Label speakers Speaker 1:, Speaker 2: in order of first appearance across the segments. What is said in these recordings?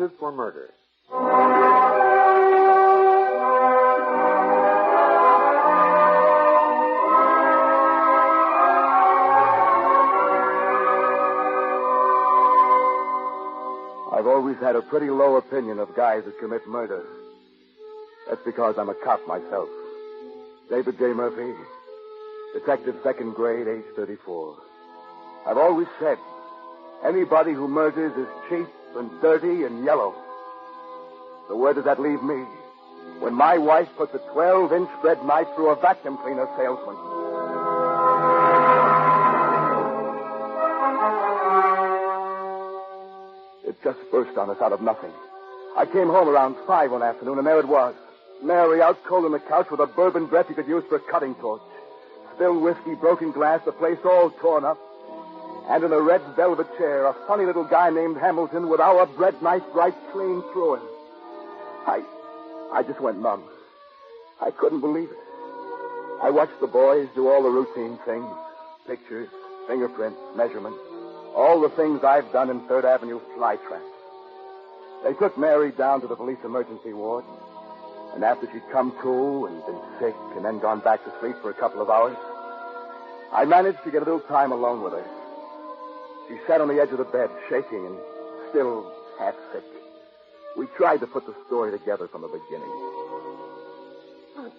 Speaker 1: Wanted for Murder.
Speaker 2: I've always had a pretty low opinion of guys that commit murder. That's because I'm a cop myself. David J. Murphy, detective, second grade, age 34. I've always said, anybody who murders is cheap and dirty and yellow. So where does that leave me? When my wife puts a 12-inch bread knife through a vacuum cleaner salesman. It just burst on us out of nothing. I came home around 5 one afternoon, and there it was. Mary out cold on the couch with a bourbon breath you could use for a cutting torch. Spilled whiskey, broken glass, the place all torn up. And in a red velvet chair, a funny little guy named Hamilton with our bread knife right clean through him. I just went numb. I couldn't believe it. I watched the boys do all the routine things. Pictures, fingerprints, measurements. All the things I've done in 3rd Avenue flytrap. They took Mary down to the police emergency ward. And after she'd come to and been sick and then gone back to sleep for a couple of hours, I managed to get a little time alone with her. She sat on the edge of the bed, shaking and still half sick. We tried to put the story together from the beginning.
Speaker 3: Oh,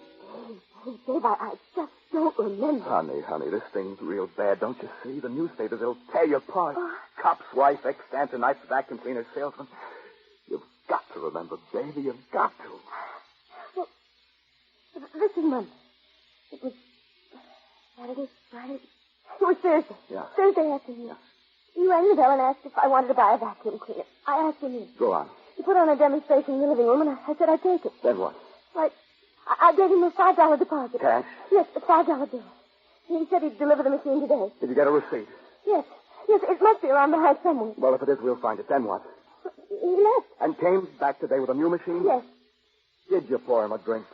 Speaker 3: Dave, I just don't remember.
Speaker 2: Honey, this thing's real bad, don't you see? The newspapers, they'll tear you apart. Cop's wife, ex-dancer, knife, vacuum cleaner, salesman. You've got to remember, baby, you've got to.
Speaker 3: Well, this is Monday. It was Saturday, Friday. It was Thursday.
Speaker 2: Yeah.
Speaker 3: Thursday afternoon.
Speaker 2: Yeah.
Speaker 3: He rang the bell and asked if I wanted to buy a vacuum cleaner. I asked him in.
Speaker 2: Go on.
Speaker 3: He put on a demonstration in the living room, and I said I'd take it.
Speaker 2: Then what?
Speaker 3: Right. I gave him a $5 deposit.
Speaker 2: Cash?
Speaker 3: Yes, a $5 bill. He said he'd deliver the machine today.
Speaker 2: Did you get a receipt?
Speaker 3: Yes, it must be around the house somewhere.
Speaker 2: Well, if it is, we'll find it. Then what?
Speaker 3: He left.
Speaker 2: And came back today with a new machine?
Speaker 3: Yes.
Speaker 2: Did you pour him a drink?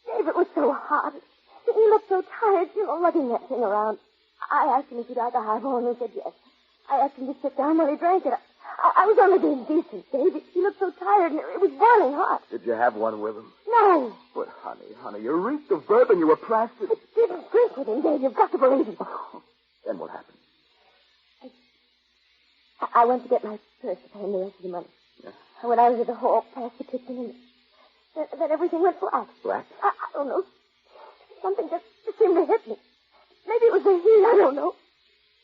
Speaker 3: Dave, it was so hot. He looked so tired, lugging that thing around. I asked him if he'd like a highball, and he said yes. I asked him to sit down while he drank it. I was only being decent, Dave. He looked so tired, and it was boiling hot.
Speaker 2: Did you have one with him?
Speaker 3: No.
Speaker 2: But, honey, you reeked of bourbon. You were plastered.
Speaker 3: I didn't drink with him, Dave. You've got to believe me.
Speaker 2: Oh, then what happened?
Speaker 3: I went to get my purse to pay him the rest of the money.
Speaker 2: Yeah.
Speaker 3: And when I was at the hall, past the kitchen, and then everything went black.
Speaker 2: Black?
Speaker 3: I don't know. Something just seemed to hit me. Maybe it was the heat. I don't know.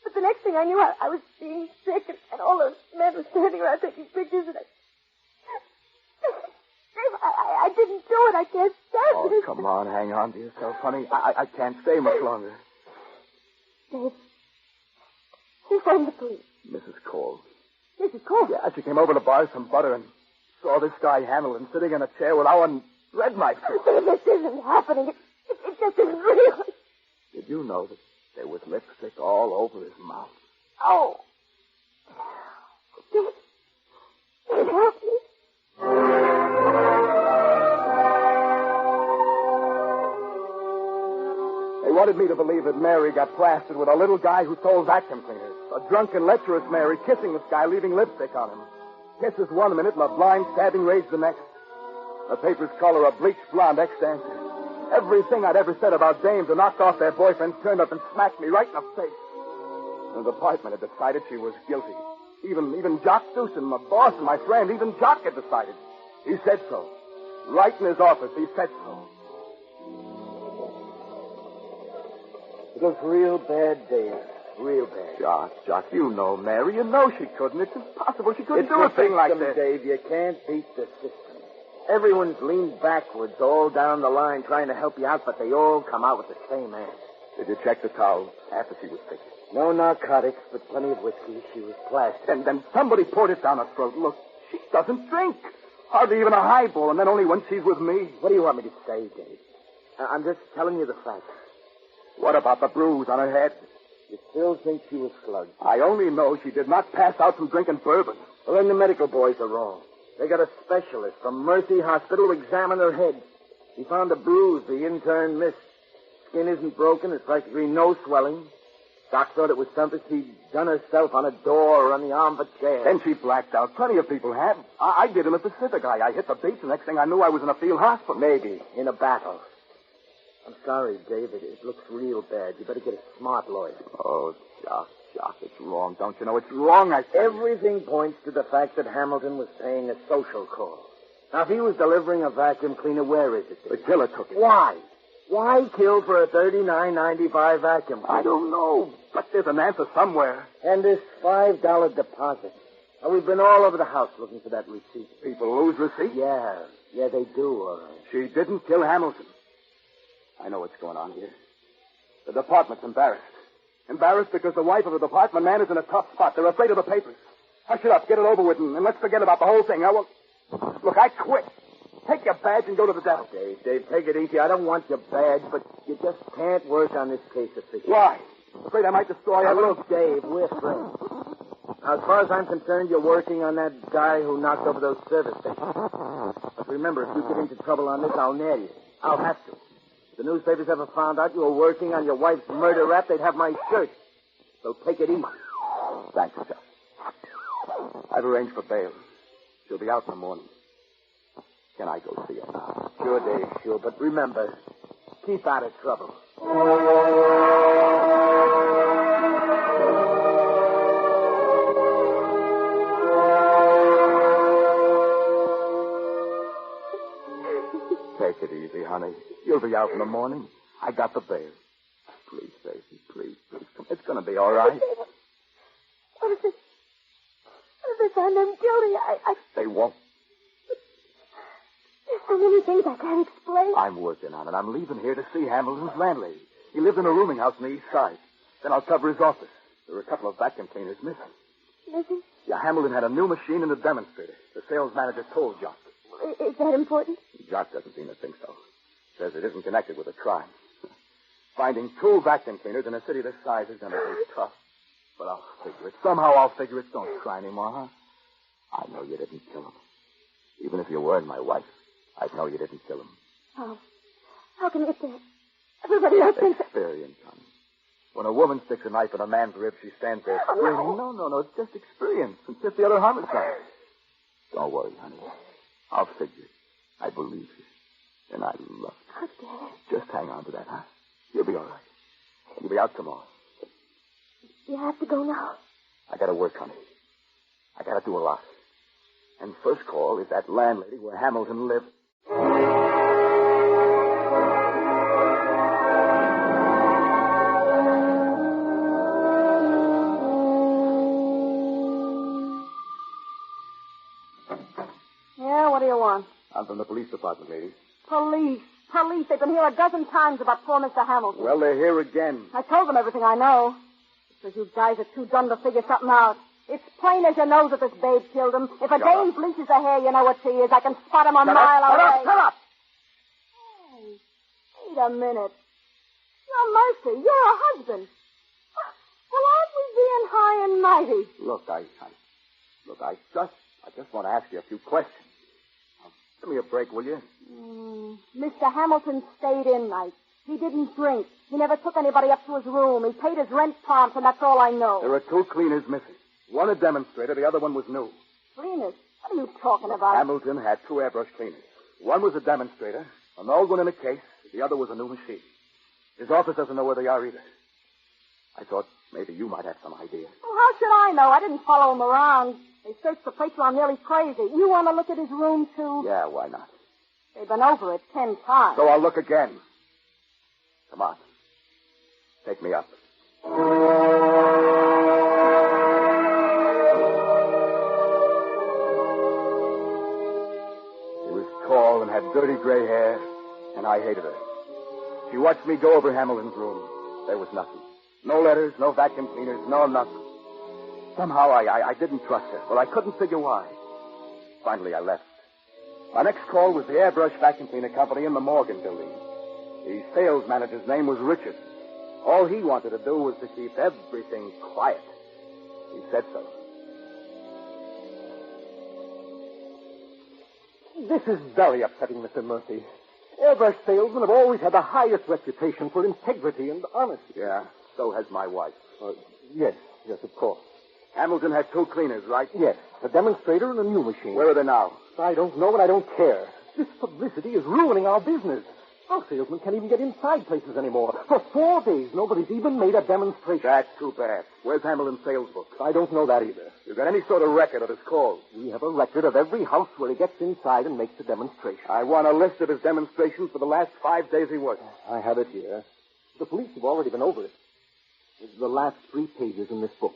Speaker 3: But the next thing I knew, I was being sick, and all those men were standing around taking pictures, and I didn't do it. I can't stand it.
Speaker 2: Oh, come on. Hang on to yourself, honey. I can't stay much longer.
Speaker 3: Dave, who phoned the police?
Speaker 2: Mrs. Cole.
Speaker 3: Mrs. Cole?
Speaker 2: Yeah, she came over to buy some butter and saw this guy Hamilton sitting in a chair with our bread knife.
Speaker 3: Dave, this isn't happening. It just isn't real.
Speaker 2: Did you know that there was lipstick all over his mouth?
Speaker 3: Oh. Dave, help me.
Speaker 2: They wanted me to believe that Mary got plastered with a little guy who sold vacuum cleaners. A drunken, lecherous Mary kissing this guy, leaving lipstick on him. Kisses 1 minute and a blind, stabbing rage the next. The papers call her a bleached blonde ex-dancer. Everything I'd ever said about dames who knocked off their boyfriends turned up and smacked me right in the face. The department had decided she was guilty. Even Jock Dewson, my boss and my friend, even Jock had decided. He said so. Right in his office, he said so.
Speaker 4: It was real bad, Dave. Real bad.
Speaker 2: Jock, you know Mary. You know she couldn't. It's impossible. She couldn't do a thing like this.
Speaker 4: Dave. You can't beat the system. Everyone's leaned backwards all down the line trying to help you out, but they all come out with the same answer.
Speaker 2: Did you check the towel after she was sick?
Speaker 4: No narcotics, but plenty of whiskey. She was plastered.
Speaker 2: And then somebody poured it down her throat. Look, she doesn't drink. Hardly even a highball, and then only when she's with me.
Speaker 4: What do you want me to say, Dave? I'm just telling you the facts.
Speaker 2: What about the bruise on her head?
Speaker 4: You still think she was slugged?
Speaker 2: I only know she did not pass out from drinking bourbon.
Speaker 4: Well, then the medical boys are wrong. They got a specialist from Mercy Hospital to examine her head. He found a bruise the intern missed. Skin isn't broken. There's practically no swelling. Doc thought it was something she'd done herself on a door or on the arm of a chair.
Speaker 2: Then she blacked out. Plenty of people have. I did in the Pacific. I hit the beach, and next thing I knew, I was in a field hospital.
Speaker 4: Maybe, in a battle. I'm sorry, David. It looks real bad. You better get a smart lawyer.
Speaker 2: Oh, Jock, it's wrong. Don't you know it's wrong?
Speaker 4: Everything points to the fact that Hamilton was paying a social call. Now, if he was delivering a vacuum cleaner, where is it?
Speaker 2: The killer took it.
Speaker 4: Why? Why kill for a $39.95 vacuum cleaner?
Speaker 2: I don't know, but there's an answer somewhere.
Speaker 4: And this $5 deposit. Now, we've been all over the house looking for that receipt.
Speaker 2: People lose receipts?
Speaker 4: Yeah, they do, all right.
Speaker 2: She didn't kill Hamilton. I know what's going on here. The department's embarrassed. Embarrassed because the wife of the department man is in a tough spot. They're afraid of the papers. Hush it up, get it over with, and let's forget about the whole thing. I won't... Look, I quit. Take your badge and go to the devil.
Speaker 4: Dave, take it easy. I don't want your badge, but you just can't work on this case officially.
Speaker 2: Why? Afraid I might destroy evidence?
Speaker 4: Look, Dave, we're friends. Now, as far as I'm concerned, you're working on that guy who knocked over those service stations. But remember, if you get into trouble on this, I'll nail you. I'll have to. If the newspapers ever found out you were working on your wife's murder rap, they'd have my shirt. So take it easy.
Speaker 2: Thanks, sir. I've arranged for bail. She'll be out in the morning. Can I go see her now?
Speaker 4: Sure, Dave, sure. But remember, keep out of trouble.
Speaker 2: Take it easy, honey. You'll be out in the morning. I got the bail. Please, Stacy, please. It's going to be all right.
Speaker 3: What if they find them guilty?
Speaker 2: They won't.
Speaker 3: There's so many things I can't explain.
Speaker 2: I'm working on it. I'm leaving here to see Hamilton's landlady. He lived in a rooming house on the east side. Then I'll cover his office. There are a couple of vacuum cleaners missing.
Speaker 3: Missing?
Speaker 2: Yeah, Hamilton had a new machine and a demonstrator. The sales manager told Jock.
Speaker 3: Is that important?
Speaker 2: Jock doesn't seem to think so. Says it isn't connected with a crime. Finding two vacuum cleaners in a city this size is going to be tough. But I'll figure it. Somehow I'll figure it. Don't cry anymore, huh? I know you didn't kill him. Even if you weren't my wife, I'd know you didn't kill him.
Speaker 3: How can it be? Everybody else thinks...
Speaker 2: Experience, honey. When a woman sticks a knife in a man's ribs, she stands there screaming. No. It's just experience. It's just the other homicide. Don't worry, honey. I'll figure it. I believe you. And I love you.
Speaker 3: Oh, Dad.
Speaker 2: Just hang on to that, huh? You'll be all right. You'll be out tomorrow.
Speaker 3: You have to go now.
Speaker 2: I gotta work, honey. I gotta do a lot. And first call is that landlady where Hamilton lived.
Speaker 3: Yeah, what do you want?
Speaker 2: I'm from the police department, lady.
Speaker 3: Police. They've been here a dozen times about poor Mr. Hamilton.
Speaker 2: Well, they're here again.
Speaker 3: I told them everything I know. Because you guys are too dumb to figure something out. It's plain as your nose that this babe killed him. If a dame bleaches her hair, you know what she is. I can spot him a mile away.
Speaker 2: Shut up!
Speaker 3: Hey, wait a minute. No mercy. You're a husband. Well, aren't we being high and mighty?
Speaker 2: Look, I just want to ask you a few questions. Give me a break, will you?
Speaker 3: Mr. Hamilton stayed in nights. He didn't drink. He never took anybody up to his room. He paid his rent prompt, and that's all I know.
Speaker 2: There are two cleaners missing. One a demonstrator, the other one was new.
Speaker 3: Cleaners? What are you talking about?
Speaker 2: Hamilton had two airbrush cleaners. One was a demonstrator, an old one in a case. The other was a new machine. His office doesn't know where they are either. I thought maybe you might have some idea.
Speaker 3: Well, how should I know? I didn't follow him around. They searched the place till I'm nearly crazy. You want to look at his room, too?
Speaker 2: Yeah, why not?
Speaker 3: They've been over it 10 times.
Speaker 2: So I'll look again. Come on. Take me up. She was tall and had dirty gray hair, and I hated her. She watched me go over Hamilton's room. There was nothing. No letters, no vacuum cleaners, no nothing. Somehow I didn't trust her. Well, I couldn't figure why. Finally, I left. My next call was the airbrush vacuum cleaner company in the Morgan building. The sales manager's name was Richard. All he wanted to do was to keep everything quiet. He said so.
Speaker 1: This is very upsetting, Mr. Murphy. Airbrush salesmen have always had the highest reputation for integrity and honesty.
Speaker 2: Yeah. So has my wife.
Speaker 1: Yes, of course.
Speaker 2: Hamilton had 2 cleaners, right?
Speaker 1: Yes, a demonstrator and a new machine.
Speaker 2: Where are they now?
Speaker 1: I don't know and I don't care. This publicity is ruining our business. Our salesmen can't even get inside places anymore. For 4 days, nobody's even made a demonstration.
Speaker 2: That's too bad. Where's Hamilton's sales book?
Speaker 1: I don't know that either.
Speaker 2: You got any sort of record of his calls?
Speaker 1: We have a record of every house where he gets inside and makes a demonstration.
Speaker 2: I want a list of his demonstrations for the last 5 days he worked.
Speaker 1: I have it here. The police have already been over it. It's the last 3 pages in this book.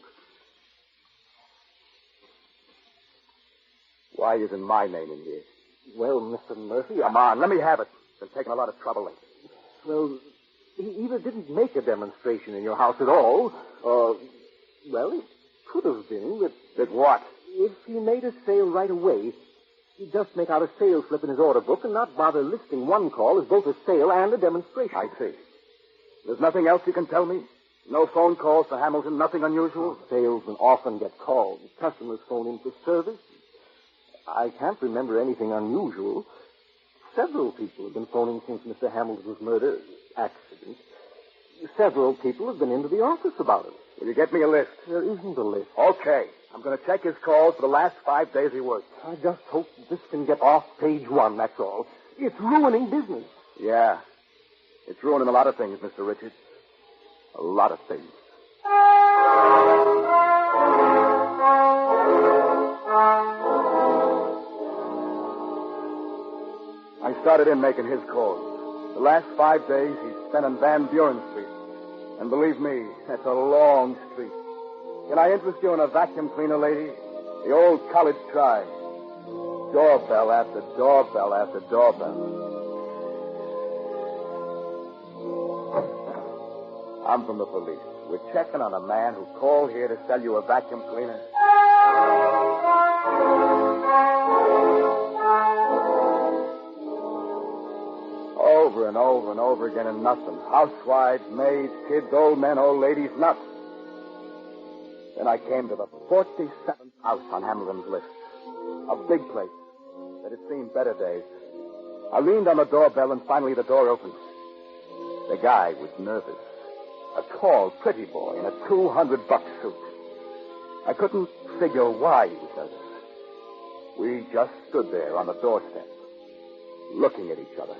Speaker 2: Why isn't my name in here?
Speaker 1: Well, Mr. Murphy...
Speaker 2: Come on, let me have it. Been taking a lot of trouble lately.
Speaker 1: Well, he either didn't make a demonstration in your house at all, or... Well, it could have been that...
Speaker 2: That what?
Speaker 1: If he made a sale right away, he'd just make out a sales slip in his order book and not bother listing one call as both a sale and a demonstration.
Speaker 2: I see. There's nothing else you can tell me? No phone calls to Hamilton, nothing unusual?
Speaker 1: Salesmen often get called. Customers phone in for service. I can't remember anything unusual. Several people have been phoning since Mr. Hamilton's murder accident. Several people have been into the office about it.
Speaker 2: Will you get me a list?
Speaker 1: There isn't a list.
Speaker 2: Okay. I'm going to check his calls for the last 5 days he worked.
Speaker 1: I just hope this can get off page 1, that's all. It's ruining business.
Speaker 2: Yeah. It's ruining a lot of things, Mr. Richards. A lot of things. I started in making his calls. The last 5 days he spent on Van Buren Street. And believe me, that's a long street. Can I interest you in a vacuum cleaner, lady? The old college try. Doorbell after doorbell after doorbell. I'm from the police. We're checking on a man who called here to sell you a vacuum cleaner. Over and over and over again and nothing. Housewives, maids, kids, old men, old ladies, nothing. Then I came to the 47th house on Hamilton's list. A big place that had seen better days. I leaned on the doorbell and finally the door opened. The guy was nervous. A tall, pretty boy in a $200 suit. I couldn't figure why he was nervous. We just stood there on the doorstep, looking at each other.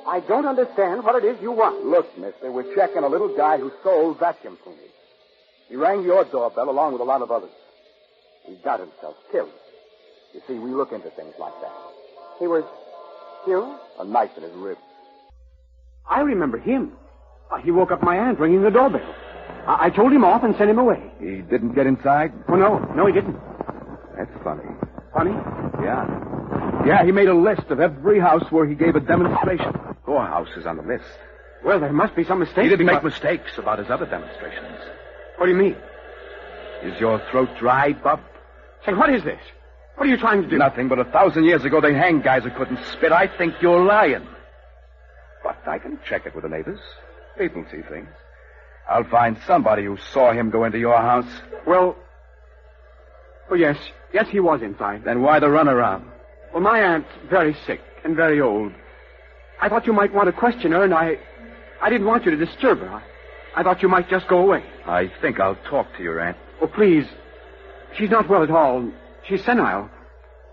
Speaker 1: I don't understand what it is you want.
Speaker 2: Look, mister, we're checking a little guy who sold vacuum cleaners. He rang your doorbell along with a lot of others. He got himself killed. You see, we look into things like that.
Speaker 1: He was killed?
Speaker 2: A knife in his ribs.
Speaker 5: I remember him. He woke up my aunt ringing the doorbell. I told him off and sent him away.
Speaker 2: He didn't get inside?
Speaker 5: Oh, no, he didn't.
Speaker 2: That's funny.
Speaker 5: Funny?
Speaker 2: Yeah, he made a list of every house where he gave a demonstration. Your house is on the list.
Speaker 5: Well, there must be some mistake.
Speaker 2: He didn't make mistakes about his other demonstrations.
Speaker 5: What do you mean?
Speaker 2: Is your throat dry, Bub?
Speaker 5: Say, what is this? What are you trying to do?
Speaker 2: Nothing, but 1,000 years ago they hanged guys who couldn't spit. I think you're lying. But I can check it with the neighbors. People see things. I'll find somebody who saw him go into your house.
Speaker 5: Well, oh, yes, he was inside.
Speaker 2: Then why the runaround?
Speaker 5: Well, my aunt's very sick and very old. I thought you might want to question her, and I didn't want you to disturb her. I thought you might just go away.
Speaker 2: I think I'll talk to your aunt.
Speaker 5: Oh, please. She's not well at all. She's senile.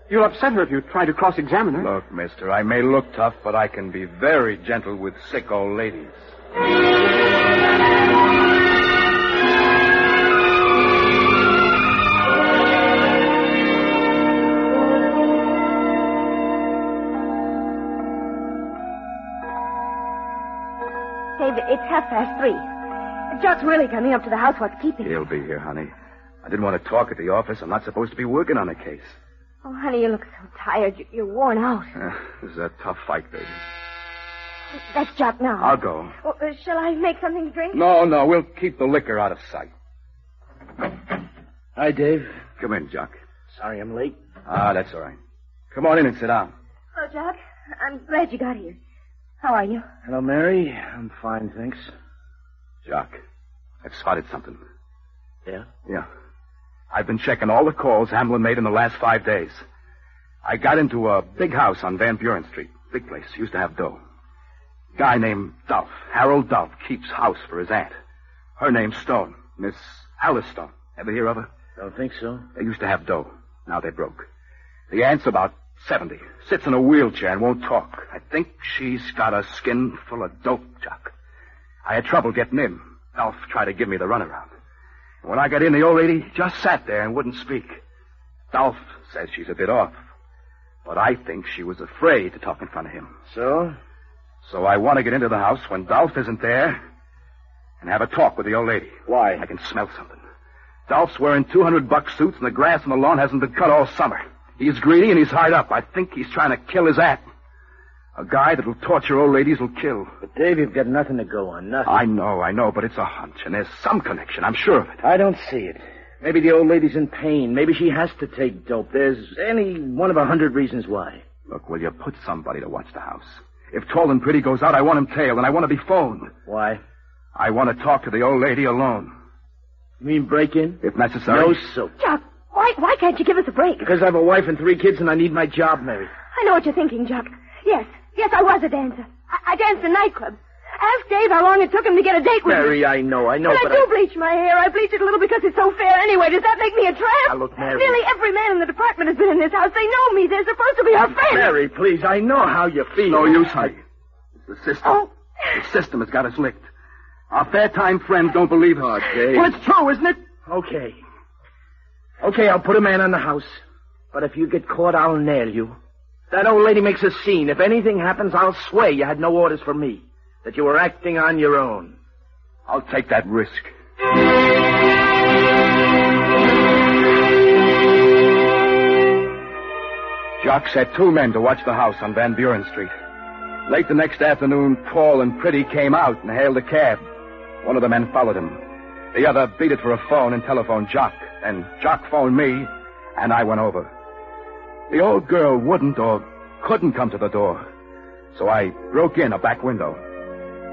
Speaker 5: You'll upset her if you try to cross-examine her.
Speaker 2: Look, mister, I may look tough, but I can be very gentle with sick old ladies.
Speaker 3: Dave, it's 3:30. Jock's really coming up to the house. What's keeping him?
Speaker 2: He'll be here, honey. I didn't want to talk at the office. I'm not supposed to be working on a case.
Speaker 3: Oh, honey, you look so tired. You're worn out.
Speaker 2: This is a tough fight, baby.
Speaker 3: That's Jock now.
Speaker 2: I'll go.
Speaker 3: Well, shall I make something to drink?
Speaker 2: No, we'll keep the liquor out of sight.
Speaker 4: Hi, Dave.
Speaker 2: Come in, Jock.
Speaker 4: Sorry I'm late.
Speaker 2: That's all right. Come on in and sit down.
Speaker 3: Oh, Jock, I'm glad you got here. How are you?
Speaker 4: Hello, Mary. I'm fine, thanks.
Speaker 2: Jock, I've spotted something.
Speaker 4: Yeah?
Speaker 2: Yeah. I've been checking all the calls Hamlin made in the last 5 days. I got into a big house on Van Buren Street. Big place. Used to have dough. Guy named Dolph. Harold Dolph keeps house for his aunt. Her name's Stone. Miss Alice Stone. Ever hear of her?
Speaker 4: Don't think so.
Speaker 2: They used to have dough. Now they broke. The aunt's about 70. Sits in a wheelchair and won't talk. I think she's got a skin full of dope, Jock. I had trouble getting in. Dolph tried to give me the runaround. When I got in, the old lady just sat there and wouldn't speak. Dolph says she's a bit off. But I think she was afraid to talk in front of him.
Speaker 4: So?
Speaker 2: So I want to get into the house when Dolph isn't there and have a talk with the old lady.
Speaker 4: Why?
Speaker 2: I can smell something. Dolph's wearing $200 suits and the grass on the lawn hasn't been cut all summer. He's greedy and he's hard up. I think he's trying to kill his aunt. A guy that'll torture old ladies will kill.
Speaker 4: But, Dave, you've got nothing to go on, nothing.
Speaker 2: I know, but it's a hunch, and there's some connection. I'm sure of it.
Speaker 4: I don't see it. Maybe the old lady's in pain. Maybe she has to take dope. There's any one of 100 reasons why.
Speaker 2: Look, will you put somebody to watch the house? If Tall and Pretty goes out, I want him tailed, and I want to be phoned.
Speaker 4: Why?
Speaker 2: I want to talk to the old lady alone.
Speaker 4: You mean break in?
Speaker 2: If necessary.
Speaker 4: No soap.
Speaker 3: Jock, why can't you give us a break?
Speaker 4: Because I have a wife and 3 kids and I need my job, Mary.
Speaker 3: I know what you're thinking, Jock. Yes, I was a dancer. I danced in nightclubs. Ask Dave how long it took him to get a date with me.
Speaker 4: Mary, I know,
Speaker 3: but
Speaker 4: but
Speaker 3: I do bleach my hair. I bleach it a little because it's so fair anyway. Does that make me a tramp?
Speaker 4: Now, look, Mary.
Speaker 3: Nearly every man in the department has been in this house. They know me. They're supposed to be our friends.
Speaker 4: Mary, please, I know how you feel.
Speaker 2: No use, honey. It's the system.
Speaker 3: Oh.
Speaker 2: The system has got us licked. Our fair-time friends don't believe her.
Speaker 4: Dave.
Speaker 2: Well, it's true, isn't it?
Speaker 4: Okay, I'll put a man on the house. But if you get caught, I'll nail you. That old lady makes a scene. If anything happens, I'll swear you had no orders from me. That you were acting on your own.
Speaker 2: I'll take that risk. Jock set 2 men to watch the house on Van Buren Street. Late the next afternoon, Tall and Pretty came out and hailed a cab. One of the men followed him. The other beat it for a phone and telephoned Jock. Then Jock phoned me, and I went over. The old girl wouldn't or couldn't come to the door, so I broke in a back window.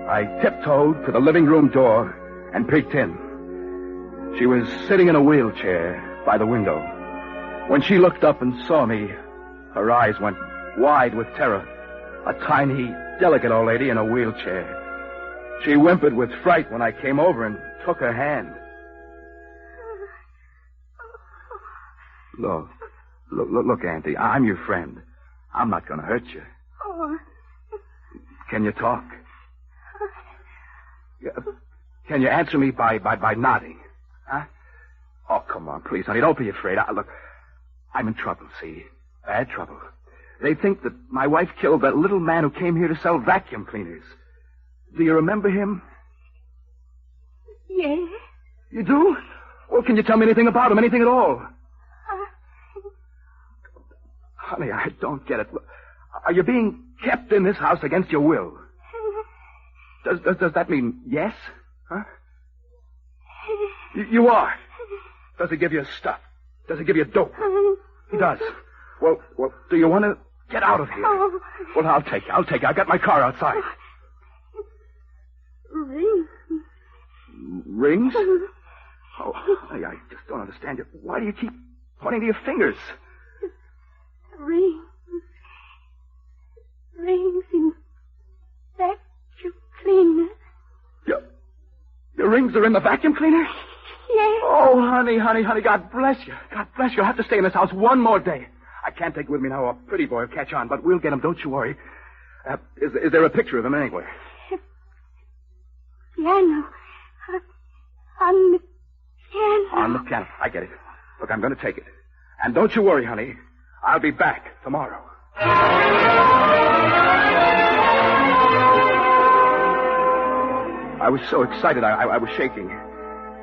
Speaker 2: I tiptoed to the living room door and peeked in. She was sitting in a wheelchair by the window. When she looked up and saw me, her eyes went wide with terror. A tiny, delicate old lady in a wheelchair. She whimpered with fright when I came over and took her hand. Look, Auntie, I'm your friend. I'm not going to hurt you.
Speaker 3: Oh.
Speaker 2: Can you talk? Can you answer me by nodding? Huh? Oh, come on, please, honey. Don't be afraid. Look, I'm in trouble, see? Bad trouble. They think that my wife killed that little man who came here to sell vacuum cleaners. Do you remember him?
Speaker 3: Yes.
Speaker 2: You do? Well, can you tell me anything about him? Anything at all? Honey, I don't get it. Are you being kept in this house against your will? Does that mean yes? Huh? You are. Does he give you stuff? Does he give you dope? He does. Well, do you want to get out of here?
Speaker 3: Oh.
Speaker 2: Well, I'll take you. I've got my car outside.
Speaker 3: Rings.
Speaker 2: Rings? Oh, honey, I just don't understand you. Why do you keep pointing to your fingers?
Speaker 3: Rings. Rings in vacuum cleaner.
Speaker 2: Your rings are in the vacuum cleaner?
Speaker 3: Yes.
Speaker 2: Oh, honey, God bless you. God bless you. You'll have to stay in this house one more day. I can't take with me now a pretty boy will catch on, but we'll get him, don't you worry. Is there a picture of him anywhere?
Speaker 3: Piano. On the piano.
Speaker 2: On the piano. I get it. Look, I'm going to take it. And don't you worry, honey. I'll be back tomorrow. I was so excited, I was shaking.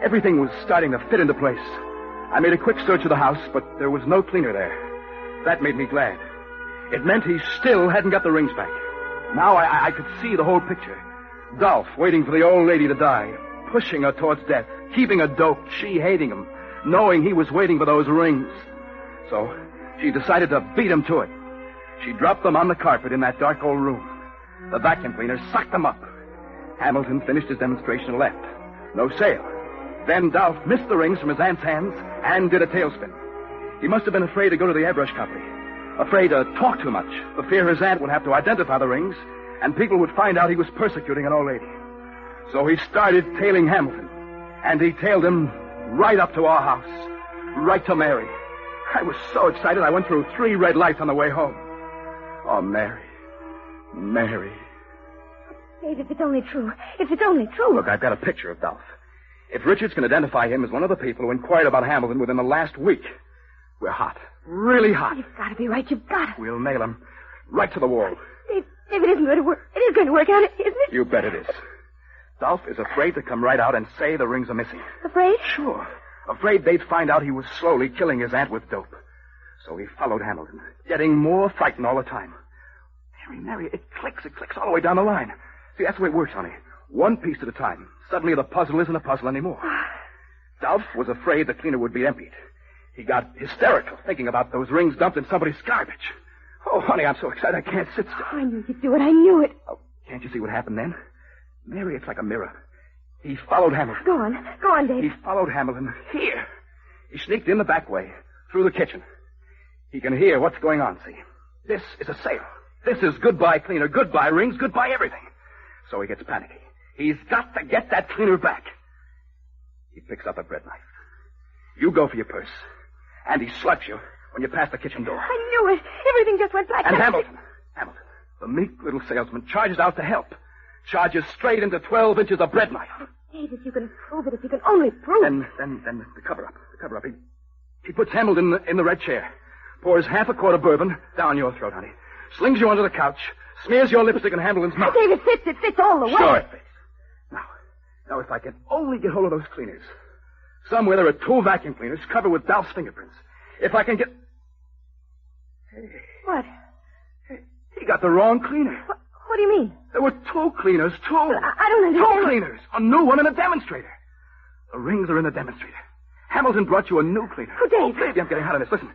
Speaker 2: Everything was starting to fit into place. I made a quick search of the house, but there was no cleaner there. That made me glad. It meant he still hadn't got the rings back. Now I could see the whole picture. Dolph waiting for the old lady to die, pushing her towards death, keeping her doped, she hating him, knowing he was waiting for those rings. So she decided to beat him to it. She dropped them on the carpet in that dark old room. The vacuum cleaner sucked them up. Hamilton finished his demonstration and left. No sale. Then Dolph missed the rings from his aunt's hands and did a tailspin. He must have been afraid to go to the airbrush company. Afraid to talk too much. For fear his aunt would have to identify the rings and people would find out he was persecuting an old lady. So he started tailing Hamilton, and he tailed him right up to our house, right to Mary. I was so excited I went through 3 red lights on the way home. Oh, Mary. Mary.
Speaker 3: Dave, if it's only true. If it's only true.
Speaker 2: Look, I've got a picture of Dolph. If Richards can identify him as one of the people who inquired about Hamilton within the last week, we're hot. Really hot.
Speaker 3: You've got to be right. You've got to.
Speaker 2: We'll nail him right to the wall.
Speaker 3: Dave, it isn't going to work. It is going to work out, isn't it?
Speaker 2: You bet it is. Dolph is afraid to come right out and say the rings are missing.
Speaker 3: Afraid?
Speaker 2: Sure. Afraid they'd find out he was slowly killing his aunt with dope. So he followed Hamilton, getting more frightened all the time. Mary, it clicks all the way down the line. See, that's the way it works, honey. One piece at a time. Suddenly the puzzle isn't a puzzle anymore. Dolph was afraid the cleaner would be emptied. He got hysterical thinking about those rings dumped in somebody's garbage. Oh, honey, I'm so excited I can't sit still.
Speaker 3: I knew you'd do it. I knew it.
Speaker 2: Oh, can't you see what happened then? Mary, it's like a mirror. He followed Hamilton.
Speaker 3: Go on. Go on, Dave.
Speaker 2: He followed Hamilton here. He sneaked in the back way, through the kitchen. He can hear what's going on, see? This is a sale. This is goodbye cleaner, goodbye rings, goodbye everything. So he gets panicky. He's got to get that cleaner back. He picks up a bread knife. You go for your purse. And he slaps you when you pass the kitchen door.
Speaker 3: I knew it. Everything just went black.
Speaker 2: And Hamilton, the meek little salesman, charges out to help. Charges straight into 12 inches of bread knife.
Speaker 3: Oh, Dave, if you can prove it, if you can only prove it.
Speaker 2: Then the cover-up. He puts Hamilton in the red chair. Pours half a quart of bourbon down your throat, honey. Slings you onto the couch. Smears your lipstick in Hamilton's mouth.
Speaker 3: Dave, it fits all the way.
Speaker 2: Sure it fits. Now, if I can only get hold of those cleaners. Somewhere there are 2 vacuum cleaners covered with Dolph's fingerprints. If I can get... Hey.
Speaker 3: What?
Speaker 2: Hey, he got the wrong cleaner.
Speaker 3: What do you mean?
Speaker 2: There were 2 cleaners, 2.
Speaker 3: Well, I don't understand.
Speaker 2: 2 cleaners. A new one and a demonstrator. The rings are in the demonstrator. Hamilton brought you a new cleaner.
Speaker 3: Oh, Dave.
Speaker 2: Oh, baby, I'm getting hot on this. Listen.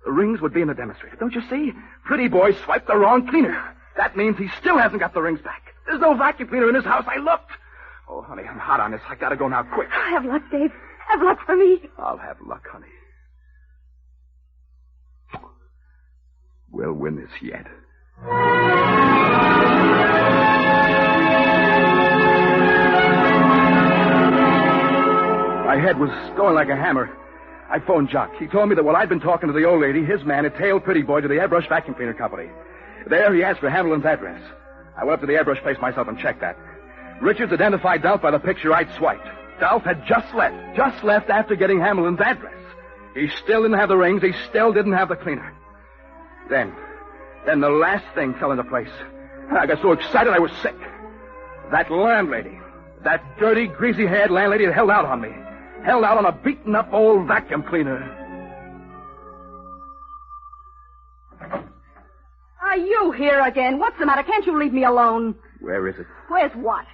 Speaker 2: The rings would be in the demonstrator. Don't you see? Pretty boy swiped the wrong cleaner. That means he still hasn't got the rings back. There's no vacuum cleaner in his house. I looked. Oh, honey, I'm hot on this. I gotta go now, quick.
Speaker 3: Have luck, Dave. Have luck for me.
Speaker 2: I'll have luck, honey. We'll win this yet. My head was going like a hammer. I phoned Jock. He told me that while I'd been talking to the old lady, his man had tailed Pretty Boy to the airbrush vacuum cleaner company. There, he asked for Hamilton's address. I went up to the airbrush place myself and checked that. Richards identified Dolph by the picture I'd swiped. Dolph had just left after getting Hamilton's address. He still didn't have the rings. He still didn't have the cleaner. Then the last thing fell into place. I got so excited I was sick. That landlady, that dirty, greasy-haired landlady that held out on me. Held out on a beaten-up old vacuum cleaner.
Speaker 6: Are you here again? What's the matter? Can't you leave me alone?
Speaker 2: Where is it?
Speaker 6: Where's what?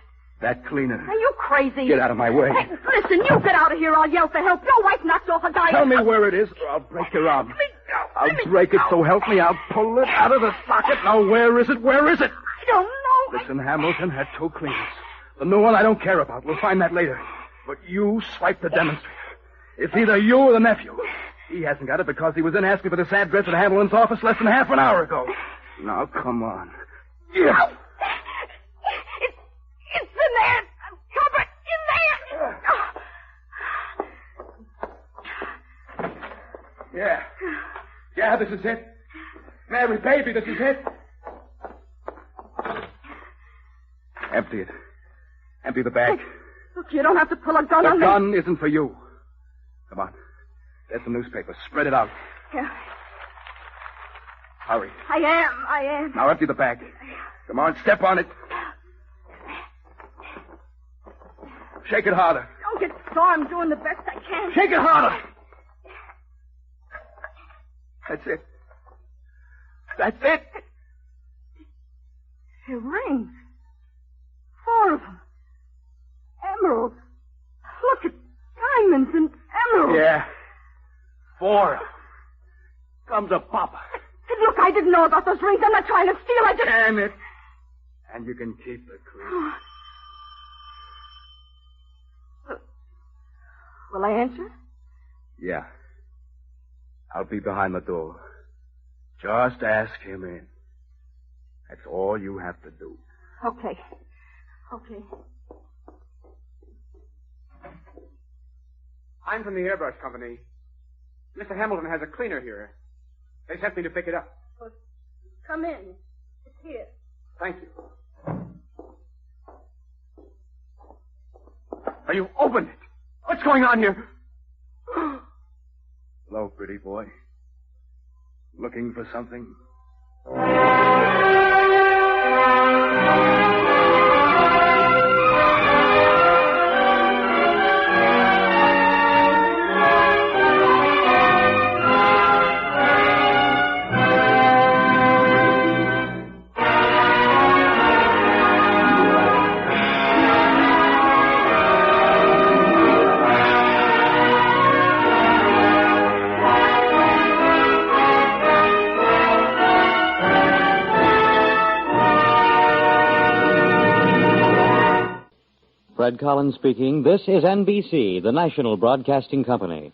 Speaker 2: That cleaner.
Speaker 6: Are you crazy?
Speaker 2: Get out of my way.
Speaker 6: Hey, listen, you get out of here. I'll yell for help. Your wife knocked off a guy.
Speaker 2: Tell me where it is, or I'll break your arm. I'll break it, so help me. I'll pull it out of the socket. Now, where is it? Where is it?
Speaker 6: I don't know.
Speaker 2: Listen, Hamilton had 2 cleaners. The new one I don't care about. We'll find that later. But you swiped the demonstrator. It's either you or the nephew. He hasn't got it because he was in asking for this address at Hamilton's office less than half an hour ago. Now, come on. Yeah.
Speaker 6: It's in there. I'm covered. In there.
Speaker 2: Yeah, this is it. Mary, baby, this is it. Empty it. Empty the bag.
Speaker 6: Look, you don't have to pull a gun on me.
Speaker 2: The gun isn't for you. Come on. There's some newspaper. Spread it out.
Speaker 6: Yeah.
Speaker 2: Hurry.
Speaker 6: I am.
Speaker 2: Now empty the bag. Come on, step on it. Shake it harder.
Speaker 6: Don't get sore. I'm doing the best I can.
Speaker 2: Shake it harder. That's it. That's it.
Speaker 6: They're rings. 4 of them. Emeralds. Look at diamonds and emeralds.
Speaker 2: Yeah. 4. Comes a papa.
Speaker 6: Look, I didn't know about those rings. I'm not trying to steal. I just...
Speaker 2: Damn it. And you can keep the clue.
Speaker 6: Will I answer?
Speaker 2: Yeah. I'll be behind the door. Just ask him in.
Speaker 7: That's all you have to do.
Speaker 6: Okay.
Speaker 5: I'm from the airbrush company. Mr. Hamilton has a cleaner here. They sent me to pick it up.
Speaker 6: Well, come in. It's here.
Speaker 5: Thank you. Are you opened it? What's going on here?
Speaker 7: Hello, pretty boy. Looking for something?
Speaker 8: Fred Collins speaking. This is NBC, the national broadcasting company.